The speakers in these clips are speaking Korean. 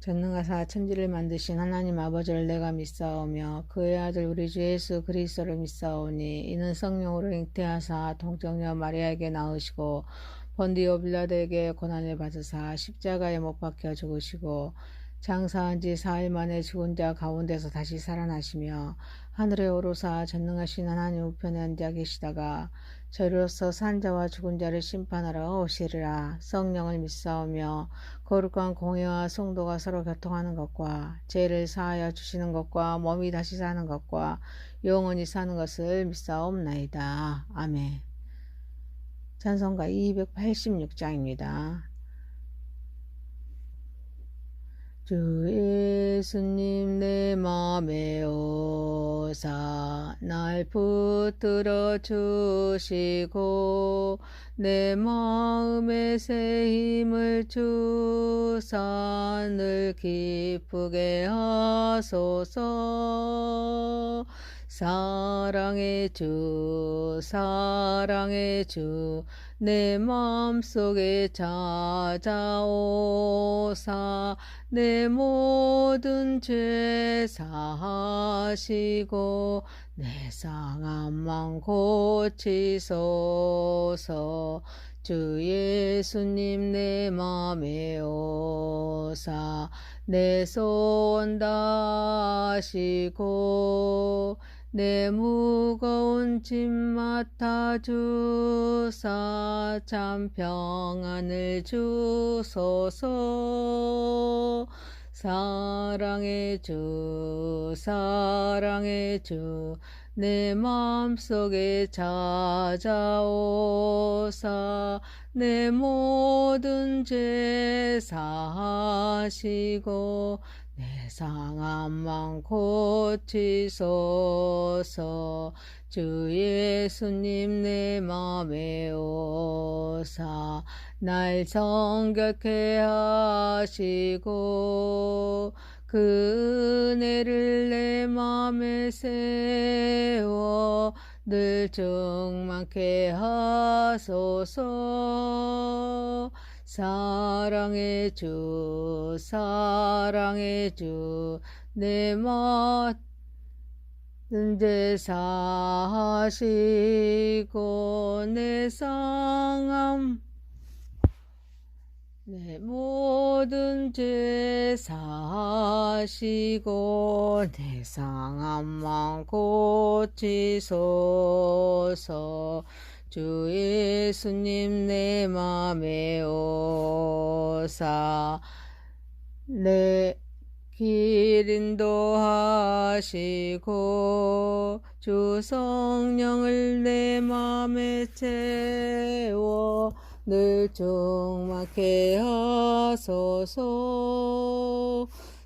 전능하사 천지를 만드신 하나님 아버지를 내가 믿사오며 그의 아들 우리 주 예수 그리스도를 믿사오니 이는 성령으로 잉태하사 동정녀 마리아에게 낳으시고 본디오 빌라도에게 고난을 받으사 십자가에 못 박혀 죽으시고 장사한 지 4일 만에 죽은 자 가운데서 다시 살아나시며 하늘에 오르사 전능하신 하나님 우편에 앉아 계시다가 저리로서 산 자와 죽은 자를 심판하러 오시리라. 성령을 믿사오며 거룩한 공회와 성도가 서로 교통하는 것과 죄를 사하여 주시는 것과 몸이 다시 사는 것과 영원히 사는 것을 믿사옵나이다. 아멘. 찬송가 286장입니다. 주 예수님 내 맘에 오사 날 붙들어 주시고 내 마음에 새 힘을 주사 늘 기쁘게 하소서. 사랑의 주 사랑의 주 내 마음속에 찾아오사 내 모든 죄 사하시고 내 상함만 고치소서. 주 예수님 내 맘에 오사 내 소원 다하시고 내 무거운 짐 맡아주사 참 평안을 주소서. 사랑의 주 사랑의 주 내 마음속에 찾아오사 내 모든 죄 사하시고 내 상함만 고치소서. 주 예수님 내 맘에 오사 날 정결케 하시고 그 은혜를 내 맘에 세워 늘 충만케 하소서. 사랑의 주 사랑의 주 내 모든 죄 사하시고 내 상함 내 모든 죄 사하시고 내 상함만 고치소서. 주 예수님 내 맘에 오사 내 길 인도하시고 주 성령을 내 맘에 채워 늘 충만케 하소서.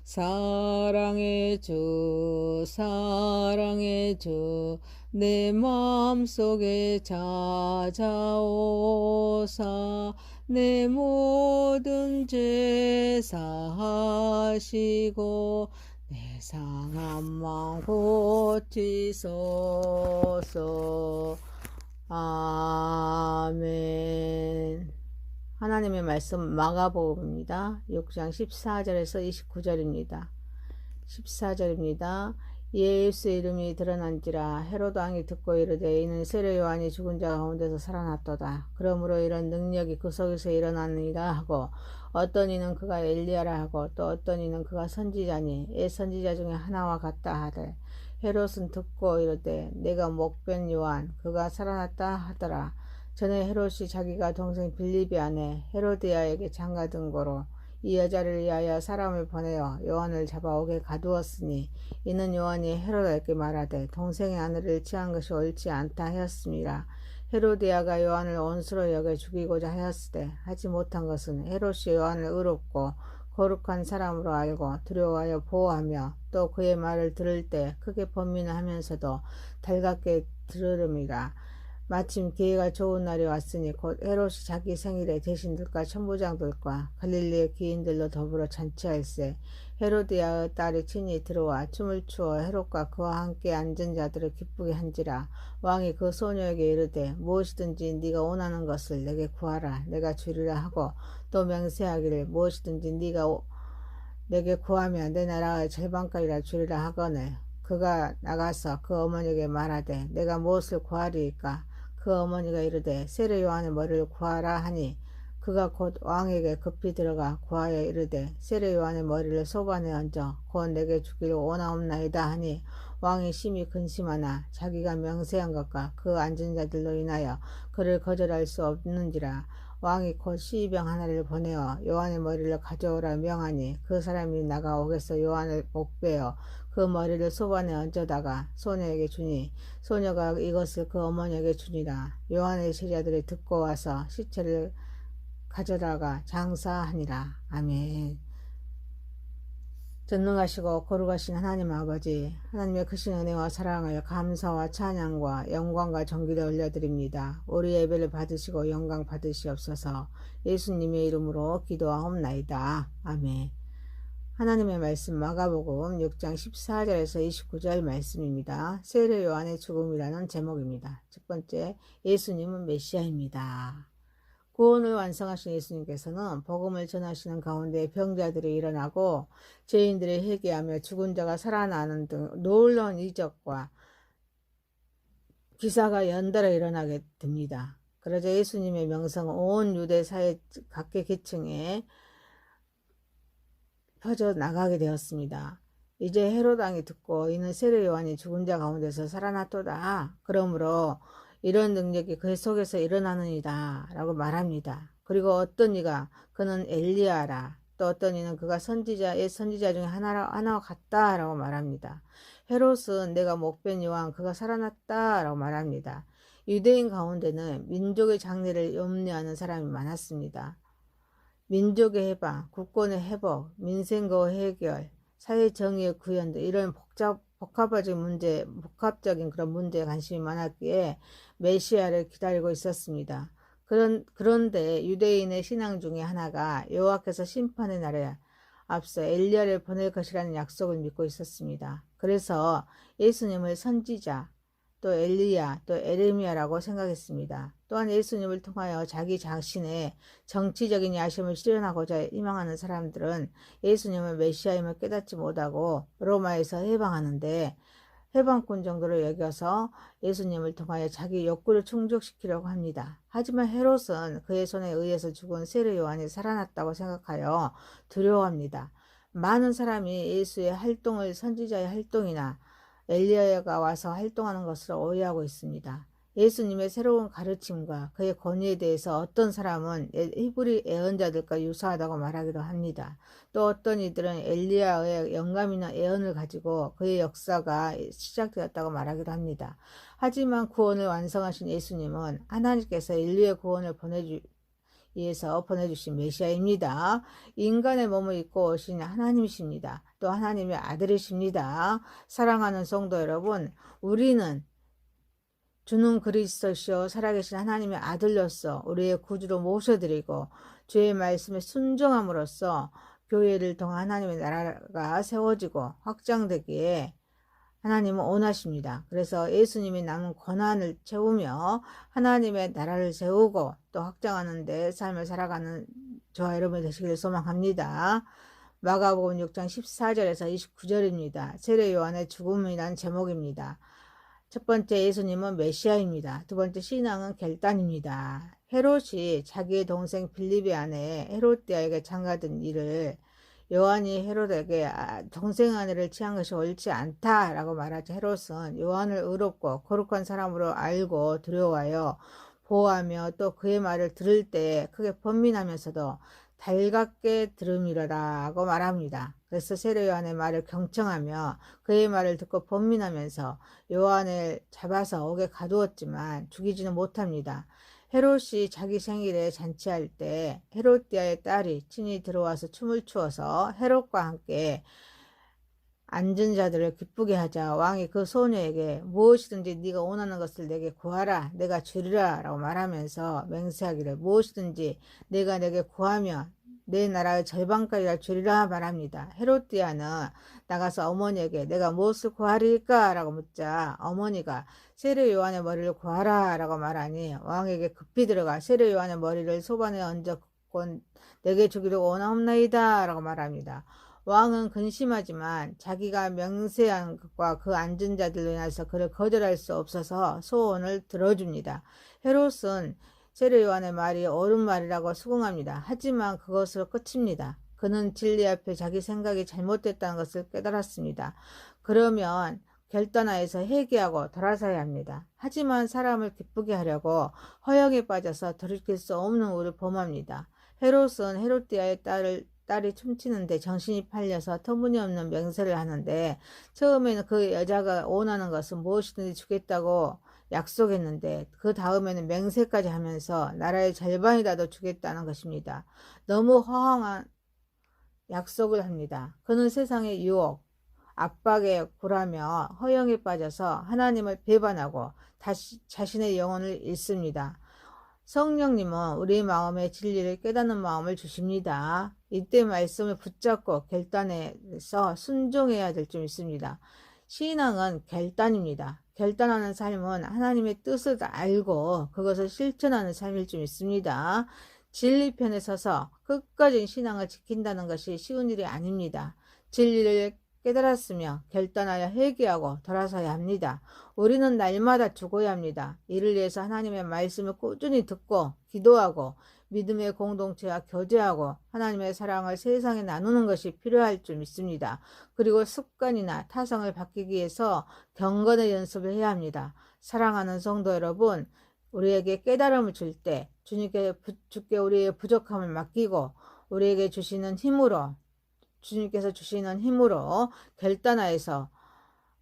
사랑의 주 사랑의 주 내 마음속에 찾아오사 내 모든 죄 사하시고 내 상함만 고치소서. 아멘. 하나님의 말씀 마가복음입니다. 6장 14절에서 29절입니다. 14절입니다. 예수의 이름이 드러난지라 헤로드 왕이 듣고 이르되 이는 세례 요한이 죽은 자 가운데서 살아났도다. 그러므로 이런 능력이 그 속에서 일어나느니라 하고 어떤 이는 그가 엘리야라 하고 또 어떤 이는 그가 선지자니 옛 선지자 중에 하나와 같다 하되 헤롯은 듣고 이르되 내가 목변 요한 그가 살아났다 하더라. 전에 헤롯이 자기가 동생 빌립이 아내 헤로디아에게 장가든 거로 이 여자를 위하여 사람을 보내어 요한을 잡아오게 가두었으니 이는 요한이 헤로드에게 말하되 동생의 아내를 취한 것이 옳지 않다 하였음이라. 헤로디아가 요한을 원수로 여겨 죽이고자 하였으되 하지 못한 것은 헤롯이 요한을 의롭고 거룩한 사람으로 알고 두려워하여 보호하며 또 그의 말을 들을 때 크게 번민을 하면서도 달갑게 들으름이라. 마침 기회가 좋은 날이 왔으니 곧 헤롯이 자기 생일에 대신들과 천부장들과 갈릴리의 귀인들로 더불어 잔치할세. 헤로디아의 딸이 친히 들어와 춤을 추어 헤롯과 그와 함께 앉은 자들을 기쁘게 한지라. 왕이 그 소녀에게 이르되 무엇이든지 네가 원하는 것을 내게 구하라 내가 주리라 하고 또 맹세하기를 무엇이든지 네가 내게 구하면 내 나라의 절반가리라 주리라 하거늘 그가 나가서 그 어머니에게 말하되 내가 무엇을 구하리이까? 그 어머니가 이르되 세례 요한의 머리를 구하라 하니 그가 곧 왕에게 급히 들어가 구하여 이르되 세례 요한의 머리를 소반에 얹어 곧 내게 주기를 원하옵나이다 하니 왕이 심히 근심하나 자기가 명세한 것과 그 앉은 자들로 인하여 그를 거절할 수 없는지라 왕이 곧 시병 하나를 보내어 요한의 머리를 가져오라 명하니 그 사람이 나가오겠어 요한을 목베어 그 머리를 소반에 얹어다가 소녀에게 주니 소녀가 이것을 그 어머니에게 주니라. 요한의 제자들이 듣고 와서 시체를 가져다가 장사하니라. 아멘. 전능하시고 거룩하신 하나님 아버지, 하나님의 크신 은혜와 사랑을 감사와 찬양과 영광과 존귀를 올려드립니다. 우리 예배를 받으시고 영광 받으시옵소서. 예수님의 이름으로 기도하옵나이다. 아멘. 하나님의 말씀 마가복음 6장 14절에서 29절 말씀입니다. 세례 요한의 죽음이라는 제목입니다. 첫 번째, 예수님은 메시아입니다. 구원을 완성하신 예수님께서는 복음을 전하시는 가운데 병자들이 일어나고 죄인들이 회개하며 죽은 자가 살아나는 등 놀라운 이적과 기사가 연달아 일어나게 됩니다. 그러자 예수님의 명성은 온 유대 사회 각계 계층에 퍼져 나가게 되었습니다. 이제 헤롯 왕이 듣고 이는 세례 요한이 죽은 자 가운데서 살아났도다. 그러므로 이런 능력이 그 속에서 일어나느니라 라고 말합니다. 그리고 어떤 이가 그는 엘리야라, 또 어떤 이는 그가 옛 선지자 중에 하나와 같다 라고 말합니다. 헤롯은 내가 목변 요한 그가 살아났다 라고 말합니다. 유대인 가운데는 민족의 장래를 염려하는 사람이 많았습니다. 민족의 해방, 국권의 회복, 민생거 해결, 사회 정의의 구현 등 이런 복합적인 그런 문제에 관심이 많았기에 메시아를 기다리고 있었습니다. 그런데 유대인의 신앙 중에 하나가 여호와께서 심판의 날에 앞서 엘리야를 보낼 것이라는 약속을 믿고 있었습니다. 그래서 예수님을 선지자, 또 엘리야, 또 에레미야라고 생각했습니다. 또한 예수님을 통하여 자기 자신의 정치적인 야심을 실현하고자 희망하는 사람들은 예수님을 메시아임을 깨닫지 못하고 로마에서 해방하는데 해방꾼 정도로 여겨서 예수님을 통하여 자기 욕구를 충족시키려고 합니다. 하지만 헤롯은 그의 손에 의해서 죽은 세례 요한이 살아났다고 생각하여 두려워합니다. 많은 사람이 예수의 활동을 선지자의 활동이나 엘리야가 와서 활동하는 것으로 오해하고 있습니다. 예수님의 새로운 가르침과 그의 권위에 대해서 어떤 사람은 히브리 예언자들과 유사하다고 말하기도 합니다. 또 어떤 이들은 엘리야의 영감이나 예언을 가지고 그의 역사가 시작되었다고 말하기도 합니다. 하지만 구원을 완성하신 예수님은 하나님께서 인류의 구원을 위해서 보내주신 메시아입니다. 인간의 몸을 입고 오신 하나님이십니다. 또 하나님의 아들이십니다. 사랑하는 성도 여러분, 우리는 주는 그리스도시요 살아계신 하나님의 아들로서 우리의 구주로 모셔드리고 주의 말씀에 순종함으로써 교회를 통한 하나님의 나라가 세워지고 확장되기에 하나님은 원하십니다. 그래서 예수님이 남은 권한을 채우며 하나님의 나라를 세우고 또 확장하는 데 삶을 살아가는 저와 여러분이 되시기를 소망합니다. 마가복음 6장 14절에서 29절입니다. 세례 요한의 죽음이란 제목입니다. 첫 번째, 예수님은 메시아입니다. 두 번째, 신앙은 결단입니다. 헤롯이 자기의 동생 빌립의 아내 헤롯디아에게 장가든 일을 요한이 헤롯에게 동생 아내를 취한 것이 옳지 않다라고 말하자 헤롯은 요한을 의롭고 거룩한 사람으로 알고 두려워하여 보호하며 또 그의 말을 들을 때 크게 번민하면서도 달갑게 들음이라고 말합니다. 그래서 세례 요한의 말을 경청하며 그의 말을 듣고 번민하면서 요한을 잡아서 옥에 가두었지만 죽이지는 못합니다. 헤롯이 자기 생일에 잔치할 때 헤롯디아의 딸이 친히 들어와서 춤을 추어서 헤롯과 함께 앉은 자들을 기쁘게 하자 왕이 그 소녀에게 무엇이든지 네가 원하는 것을 내게 구하라 내가 주리라 라고 말하면서 맹세하기를 무엇이든지 내가 내게 구하면 내 나라의 절반까지 주리라 말합니다. 헤롯디아는 나가서 어머니에게 내가 무엇을 구하리까 라고 묻자 어머니가 세례 요한의 머리를 구하라 라고 말하니 왕에게 급히 들어가 세례 요한의 머리를 소반에 얹어 내게 주기를 원하옵나이다 라고 말합니다. 왕은 근심하지만 자기가 명세한 것과 그 앉은 자들로 인해서 그를 거절할 수 없어서 소원을 들어줍니다. 헤롯은 세례 요한의 말이 옳은 말이라고 수긍합니다. 하지만 그것으로 끝입니다. 그는 진리 앞에 자기 생각이 잘못됐다는 것을 깨달았습니다. 그러면 결단하여서 회개하고 돌아서야 합니다. 하지만 사람을 기쁘게 하려고 허영에 빠져서 돌이킬 수 없는 우를 범합니다. 헤롯은 헤롯디아의 딸이 춤추는데 정신이 팔려서 터무니없는 맹세를 하는데, 처음에는 그 여자가 원하는 것은 무엇이든지 주겠다고 약속했는데 그 다음에는 맹세까지 하면서 나라의 절반이라도 주겠다는 것입니다. 너무 허황한 약속을 합니다. 그는 세상의 유혹, 압박에 굴하며 허영에 빠져서 하나님을 배반하고 다시 자신의 영혼을 잃습니다. 성령님은 우리 마음에 진리를 깨닫는 마음을 주십니다. 이때 말씀을 붙잡고 결단해서 순종해야 될 줄 믿습니다. 신앙은 결단입니다. 결단하는 삶은 하나님의 뜻을 알고 그것을 실천하는 삶일 줄 믿습니다. 진리편에 서서 끝까지 신앙을 지킨다는 것이 쉬운 일이 아닙니다. 진리를 깨달았으며 결단하여 회개하고 돌아서야 합니다. 우리는 날마다 죽어야 합니다. 이를 위해서 하나님의 말씀을 꾸준히 듣고 기도하고 믿음의 공동체와 교제하고 하나님의 사랑을 세상에 나누는 것이 필요할 줄 믿습니다. 그리고 습관이나 타성을 바뀌기 위해서 경건의 연습을 해야 합니다. 사랑하는 성도 여러분, 우리에게 깨달음을 줄 때 주께 우리의 부족함을 맡기고 우리에게 주시는 힘으로, 주님께서 주시는 힘으로 결단하여서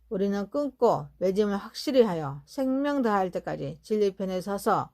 우리는 끊고 맺음을 확실히 하여 생명 다할 때까지 진리편에 서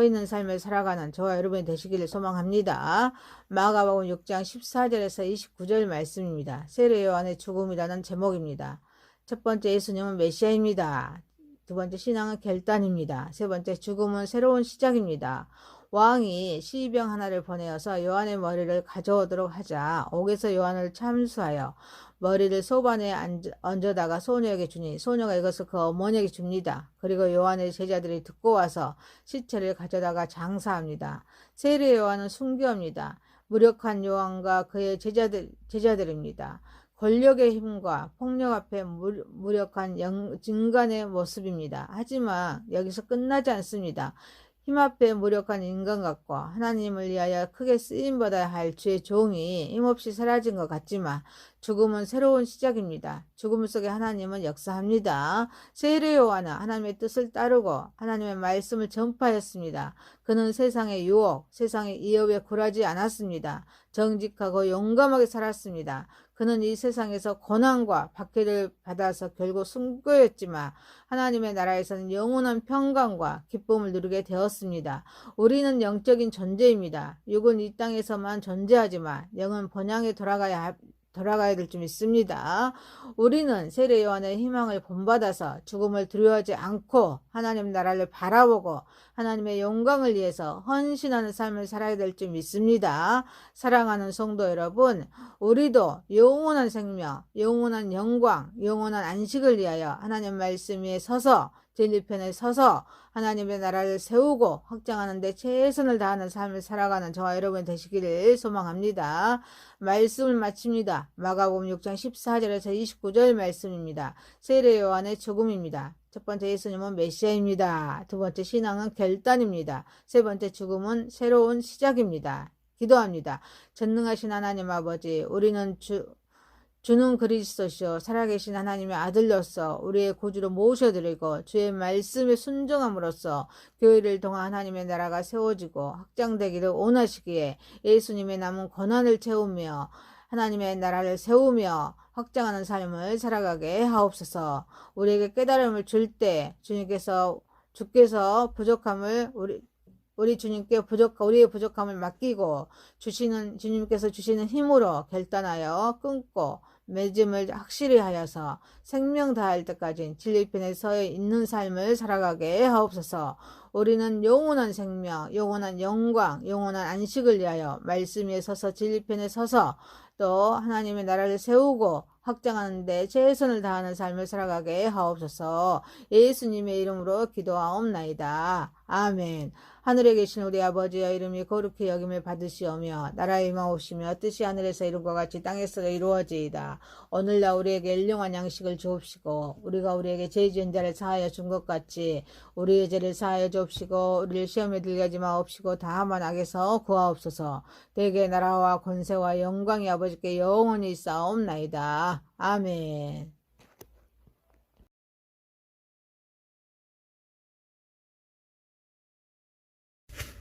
있는 삶을 살아가는 저와 여러분이 되시기를 소망합니다. 마가복음 6장 14절에서 29절 말씀입니다. 세례 요한의 죽음이라는 제목입니다. 첫 번째, 예수님은 메시아입니다. 두 번째, 신앙은 결단입니다. 세 번째, 죽음은 새로운 시작입니다. 왕이 시병 하나를 보내어서 요한의 머리를 가져오도록 하자 옥에서 요한을 참수하여 머리를 소반에 얹어다가 소녀에게 주니 소녀가 이것을 그 어머니에게 줍니다. 그리고 요한의 제자들이 듣고 와서 시체를 가져다가 장사합니다. 세례 요한은 순교합니다. 무력한 요한과 그의 제자들입니다. 권력의 힘과 폭력 앞에 무력한 인간의 모습입니다. 하지만 여기서 끝나지 않습니다. 힘 앞에 무력한 인간 같고 하나님을 위하여 크게 쓰임받아야 할 주의 종이 힘없이 사라진 것 같지만 죽음은 새로운 시작입니다. 죽음 속에 하나님은 역사합니다. 세례 요한은 하나님의 뜻을 따르고 하나님의 말씀을 전파했습니다. 그는 세상의 유혹, 세상의 위협에 굴하지 않았습니다. 정직하고 용감하게 살았습니다. 그는 이 세상에서 고난과 박해를 받아서 결국 순교였지만 하나님의 나라에서는 영원한 평강과 기쁨을 누리게 되었습니다. 우리는 영적인 존재입니다. 육은 이 땅에서만 존재하지만 영은 본향에 돌아가야 될 줄 믿습니다. 우리는 세례 요한의 희망을 본받아서 죽음을 두려워하지 않고 하나님 나라를 바라보고 하나님의 영광을 위해서 헌신하는 삶을 살아야 될 줄 믿습니다. 사랑하는 성도 여러분, 우리도 영원한 생명, 영원한 영광, 영원한 안식을 위하여 하나님 말씀 위에 서서 진리편에 서서 하나님의 나라를 세우고 확장하는 데 최선을 다하는 삶을 살아가는 저와 여러분 되시기를 소망합니다. 말씀을 마칩니다. 마가복음 6장 14절에서 29절 말씀입니다. 세례 요한의 죽음입니다. 첫 번째, 예수님은 메시아입니다. 두 번째, 신앙은 결단입니다. 세 번째, 죽음은 새로운 시작입니다. 기도합니다. 전능하신 하나님 아버지, 우리는 주는 그리스도시요 살아계신 하나님의 아들로서 우리의 구주로 모셔드리고 주의 말씀에 순종함으로써 교회를 통한 하나님의 나라가 세워지고 확장되기를 원하시기에 예수님의 남은 고난을 채우며 하나님의 나라를 세우며 확장하는 삶을 살아가게 하옵소서. 우리에게 깨달음을 줄 때 주께서 부족함을 우리 주님께 우리의 부족함을 맡기고 주님께서 주시는 힘으로 결단하여 끊고 맺음을 확실히 하여서 생명 다할 때까지 진리편에 서 있는 삶을 살아가게 하옵소서. 우리는 영원한 생명, 영원한 영광, 영원한 안식을 위하여 말씀 위에 서서 진리편에 서서 또 하나님의 나라를 세우고 확장하는데 최선을 다하는 삶을 살아가게 하옵소서. 예수님의 이름으로 기도하옵나이다. 아멘. 하늘에 계신 우리 아버지여, 이름이 거룩히 여김을 받으시오며 나라의 임하옵시며 뜻이 하늘에서 이룬 것 같이 땅에서도 이루어지이다. 오늘날 우리에게 일용할 양식을 주옵시고 우리가 우리에게 죄 지은 자를 사하여 준 것 같이 우리의 죄를 사하여 주옵시고 우리를 시험에 들게 하지 마옵시고 다만 악에서 구하옵소서. 대개 나라와 권세와 영광이 아버지께 영원히 있사옵나이다. 아멘.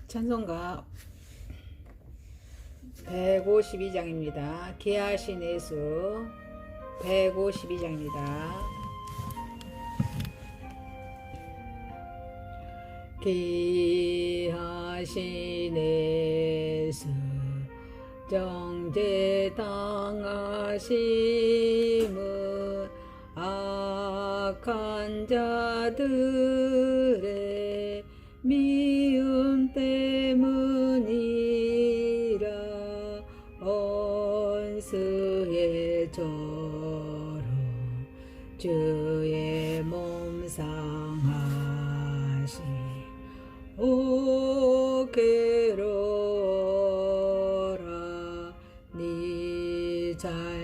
찬송가 152장입니다. 기하신 예수 152장입니다. 기하신 예수 정죄 당하심은 악한 자들의 미움 때문이라. 원수의 조로 주의 몸 상하시 오 괴로워라 네 잘